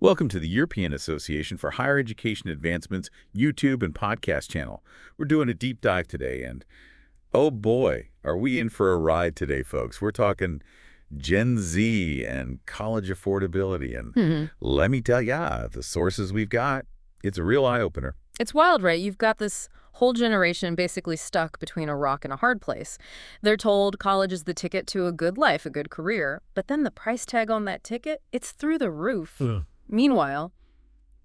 Welcome to the European Association for Higher Education Advancement's YouTube and podcast channel. We're doing a deep dive today, and oh boy, are we in for a ride today, folks. We're talking Gen Z and college affordability, and let me tell ya, the sources we've got, it's a real eye-opener. It's wild, right? You've got this whole generation basically stuck between a rock and a hard place. They're told college is the ticket to a good life, a good career, but then the price tag on that ticket, it's through the roof. Meanwhile,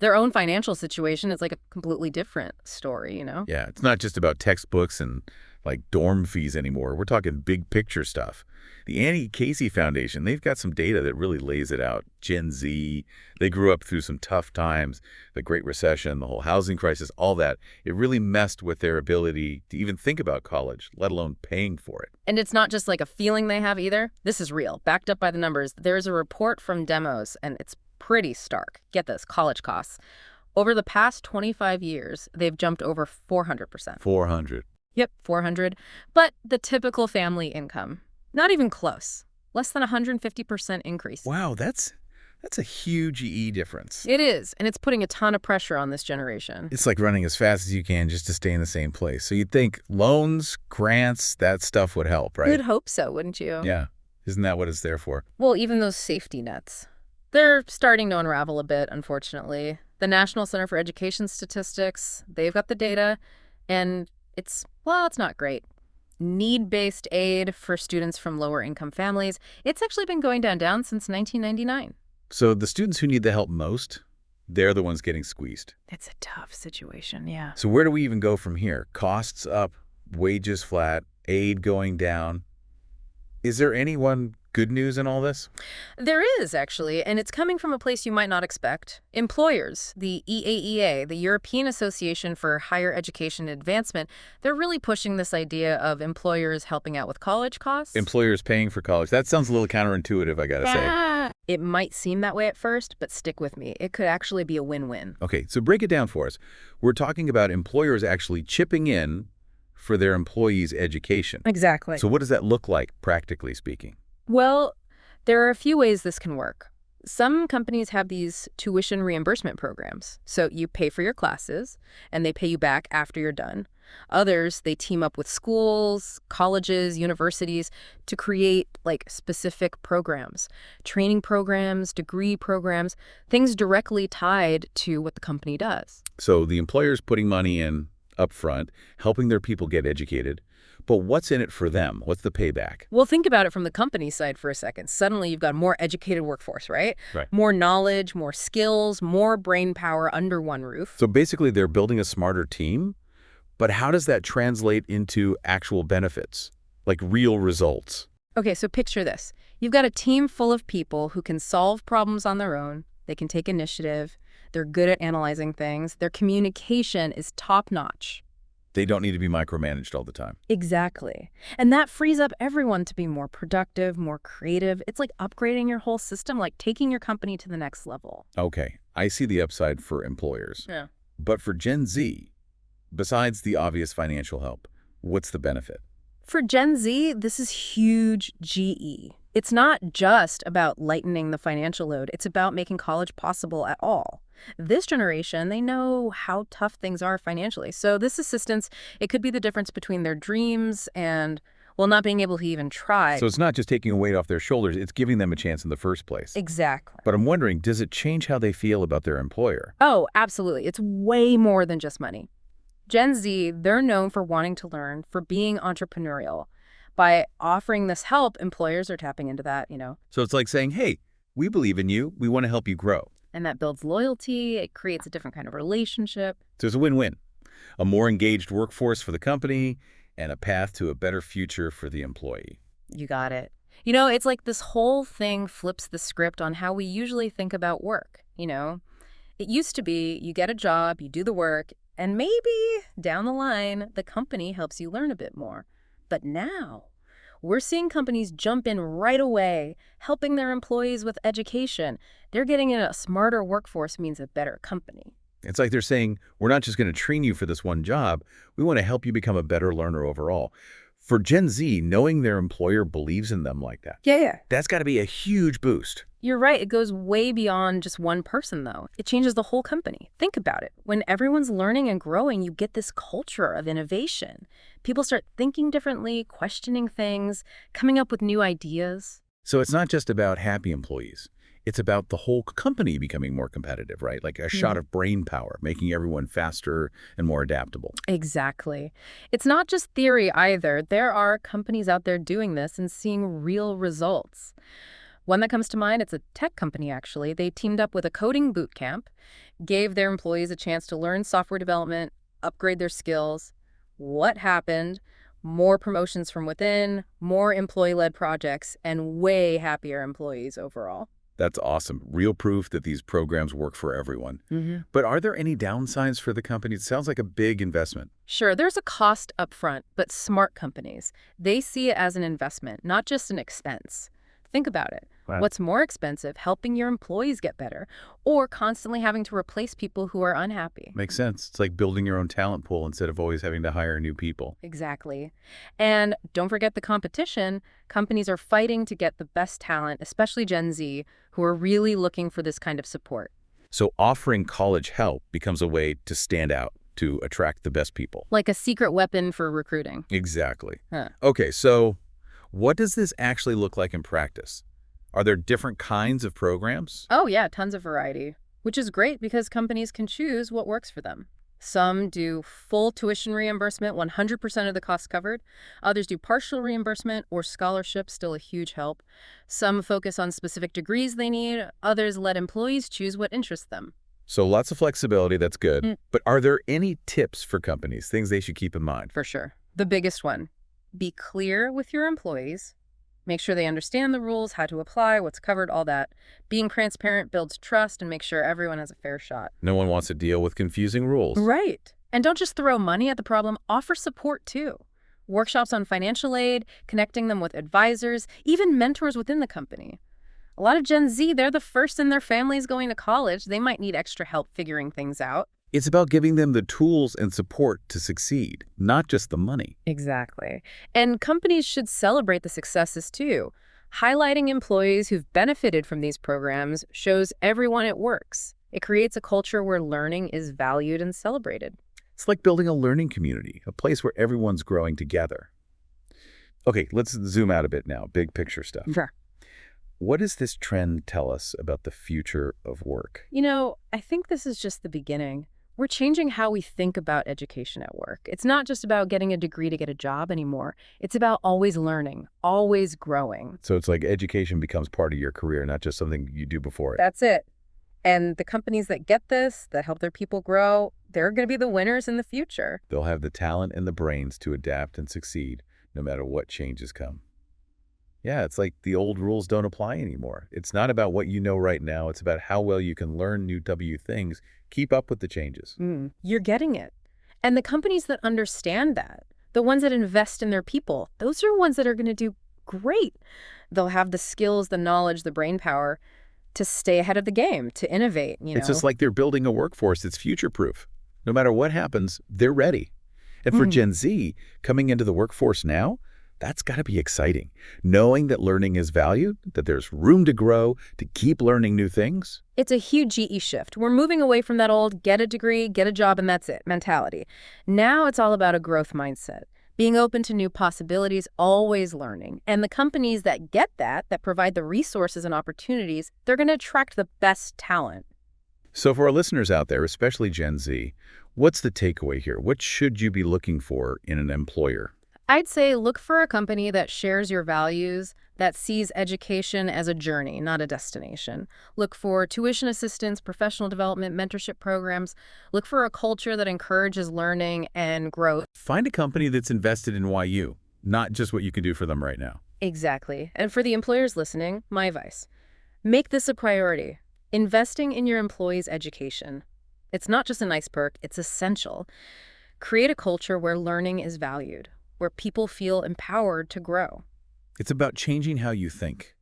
their own financial situation is like a completely different story, you know? Yeah, it's not just about textbooks and like dorm fees anymore. We're talking big picture stuff. The Annie Casey Foundation, they've got some data that really lays it out. Gen Z, they grew up through some tough times, the Great Recession, the whole housing crisis, all that. It really messed with their ability to even think about college, let alone paying for it. And it's not just like a feeling they have either. This is real, backed up by the numbers. There's a report from Demos, and it's pretty stark. Get this, college costs. Over the past 25 years, they've jumped over 400%. 400. Yep, 400. But the typical family income, not even close. Less than 150% increase. Wow, that's a huge EE difference. It is, and it's putting a ton of pressure on this generation. It's like running as fast as you can just to stay in the same place. So you'd think loans, grants, that stuff would help, right? You'd hope so, wouldn't you? Yeah. Isn't that what it's there for? Well, even those safety nets, they're starting to unravel a bit, unfortunately. The National Center for Education Statistics, they've got the data, and it's not great. Need-based aid for students from lower-income families, it's actually been going down since 1999. So the students who need the help most, they're the ones getting squeezed. It's a tough situation, yeah. So where do we even go from here? Costs up, wages flat, aid going down. Is there anyone good news in all this? There is, actually, and it's coming from a place you might not expect. Employers, the EAHEA, the European Association for Higher Education Advancement, they're really pushing this idea of employers helping out with college costs. Employers paying for college. That sounds a little counterintuitive, I gotta say. It might seem that way at first, but stick with me. It could actually be a win-win. Okay, so break it down for us. We're talking about employers actually chipping in for their employees' education. Exactly. So what does that look like, practically speaking? Well, there are a few ways this can work. Some companies have these tuition reimbursement programs. So you pay for your classes, and they pay you back after you're done. Others, they team up with schools, colleges, universities to create like specific programs, training programs, degree programs, things directly tied to what the company does. So the employer's putting money in up front, helping their people get educated. But what's in it for them? What's the payback? Well, think about it from the company side for a second. Suddenly, you've got a more educated workforce, right? Right. More knowledge, more skills, more brain power under one roof. So basically, they're building a smarter team. But how does that translate into actual benefits, like real results? Okay, so picture this. You've got a team full of people who can solve problems on their own. They can take initiative. They're good at analyzing things. Their communication is top-notch. They don't need to be micromanaged all the time. Exactly. And that frees up everyone to be more productive, more creative. It's like upgrading your whole system, like taking your company to the next level. Okay, I see the upside for employers. Yeah. But for Gen Z, besides the obvious financial help, what's the benefit? For Gen Z, this is huge GE. It's not just about lightening the financial load. It's about making college possible at all. This generation, they know how tough things are financially. So this assistance, it could be the difference between their dreams and, well, not being able to even try. So it's not just taking a weight off their shoulders, it's giving them a chance in the first place. Exactly. But I'm wondering, does it change how they feel about their employer? Oh, absolutely. It's way more than just money. Gen Z, they're known for wanting to learn, for being entrepreneurial. By offering this help, employers are tapping into that, you know. So it's like saying, hey, we believe in you, we want to help you grow. And that builds loyalty, it creates a different kind of relationship. So it's a win-win. A more engaged workforce for the company and a path to a better future for the employee. You got it. You know, it's like this whole thing flips the script on how we usually think about work, you know. It used to be you get a job, you do the work, and maybe down the line, the company helps you learn a bit more. But now, we're seeing companies jump in right away, helping their employees with education. They're getting in a smarter workforce means a better company. It's like they're saying, we're not just going to train you for this one job. We want to help you become a better learner overall. For Gen Z, knowing their employer believes in them like that, Yeah. that's got to be a huge boost. You're right. It goes way beyond just one person, though. It changes the whole company. Think about it. When everyone's learning and growing, you get this culture of innovation. People start thinking differently, questioning things, coming up with new ideas. So it's not just about happy employees. It's about the whole company becoming more competitive, right? Like a shot of brain power, making everyone faster and more adaptable. Exactly. It's not just theory either. There are companies out there doing this and seeing real results. One that comes to mind, it's a tech company, actually. They teamed up with a coding boot camp, gave their employees a chance to learn software development, upgrade their skills. What happened? More promotions from within, more employee-led projects, and way happier employees overall. That's awesome. Real proof that these programs work for everyone. But are there any downsides for the company? It sounds like a big investment. Sure, there's a cost up front, but smart companies, they see it as an investment, not just an expense. Think about it. Wow. What's more expensive, helping your employees get better, or constantly having to replace people who are unhappy? Makes sense. It's like building your own talent pool instead of always having to hire new people. Exactly. And don't forget the competition. Companies are fighting to get the best talent, especially Gen Z, who are really looking for this kind of support. So offering college help becomes a way to stand out, to attract the best people. Like a secret weapon for recruiting. Exactly. Huh. Okay, so what does this actually look like in practice? Are there different kinds of programs? Oh yeah, tons of variety, which is great because companies can choose what works for them. Some do full tuition reimbursement, 100% of the costs covered. Others do partial reimbursement or scholarship, still a huge help. Some focus on specific degrees they need. Others let employees choose what interests them. So lots of flexibility, that's good. But are there any tips for companies, things they should keep in mind? For sure. The biggest one, be clear with your employees. Make sure they understand the rules, how to apply, what's covered, all that. Being transparent builds trust and makes sure everyone has a fair shot. No one wants to deal with confusing rules. Right. And don't just throw money at the problem, offer support too. Workshops on financial aid, connecting them with advisors, even mentors within the company. A lot of Gen Z, they're the first in their families going to college. They might need extra help figuring things out. It's about giving them the tools and support to succeed, not just the money. Exactly. And companies should celebrate the successes too. Highlighting employees who've benefited from these programs shows everyone it works. It creates a culture where learning is valued and celebrated. It's like building a learning community, a place where everyone's growing together. Okay, let's zoom out a bit now, big picture stuff. Sure. What does this trend tell us about the future of work? You know, I think this is just the beginning. We're changing how we think about education at work. It's not just about getting a degree to get a job anymore. It's about always learning, always growing. So it's like education becomes part of your career, not just something you do before it. That's it. And the companies that get this, that help their people grow, they're going to be the winners in the future. They'll have the talent and the brains to adapt and succeed, no matter what changes come. Yeah, it's like the old rules don't apply anymore. It's not about what you know right now. It's about how well you can learn new things, keep up with the changes. You're getting it. And the companies that understand that, the ones that invest in their people, those are ones that are going to do great. They'll have the skills, the knowledge, the brain power to stay ahead of the game, to innovate, It's just like they're building a workforce that's future-proof. No matter what happens, they're ready. And for Gen Z, coming into the workforce now, that's got to be exciting. Knowing that learning is valued, that there's room to grow, to keep learning new things. It's a huge GE shift. We're moving away from that old get a degree, get a job, and that's it mentality. Now it's all about a growth mindset, being open to new possibilities, always learning. And the companies that get that provide the resources and opportunities, they're going to attract the best talent. So for our listeners out there, especially Gen Z, what's the takeaway here? What should you be looking for in an employer? I'd say look for a company that shares your values, that sees education as a journey, not a destination. Look for tuition assistance, professional development, mentorship programs. Look for a culture that encourages learning and growth. Find a company that's invested in YU, not just what you can do for them right now. Exactly. And for the employers listening, my advice, make this a priority. Investing in your employees' education. It's not just a nice perk, it's essential. Create a culture where learning is valued, where people feel empowered to grow. It's about changing how you think,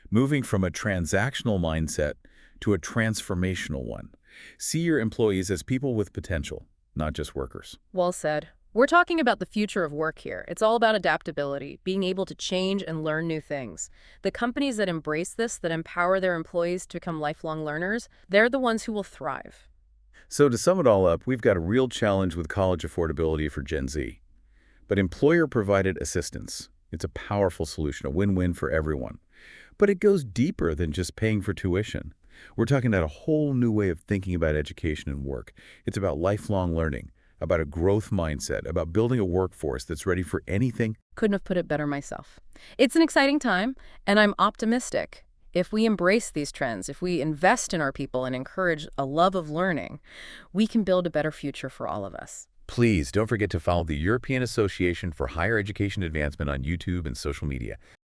moving from a transactional mindset to a transformational one. See your employees as people with potential, not just workers. Well said. We're talking about the future of work here. It's all about adaptability, being able to change and learn new things. The companies that embrace this, that empower their employees to become lifelong learners, they're the ones who will thrive. So to sum it all up, we've got a real challenge with college affordability for Gen Z. But employer-provided assistance, it's a powerful solution, a win-win for everyone. But it goes deeper than just paying for tuition. We're talking about a whole new way of thinking about education and work. It's about lifelong learning, about a growth mindset, about building a workforce that's ready for anything. Couldn't have put it better myself. It's an exciting time, and I'm optimistic. If we embrace these trends, if we invest in our people and encourage a love of learning, we can build a better future for all of us. Please don't forget to follow the European Association for Higher Education Advancement on YouTube and social media.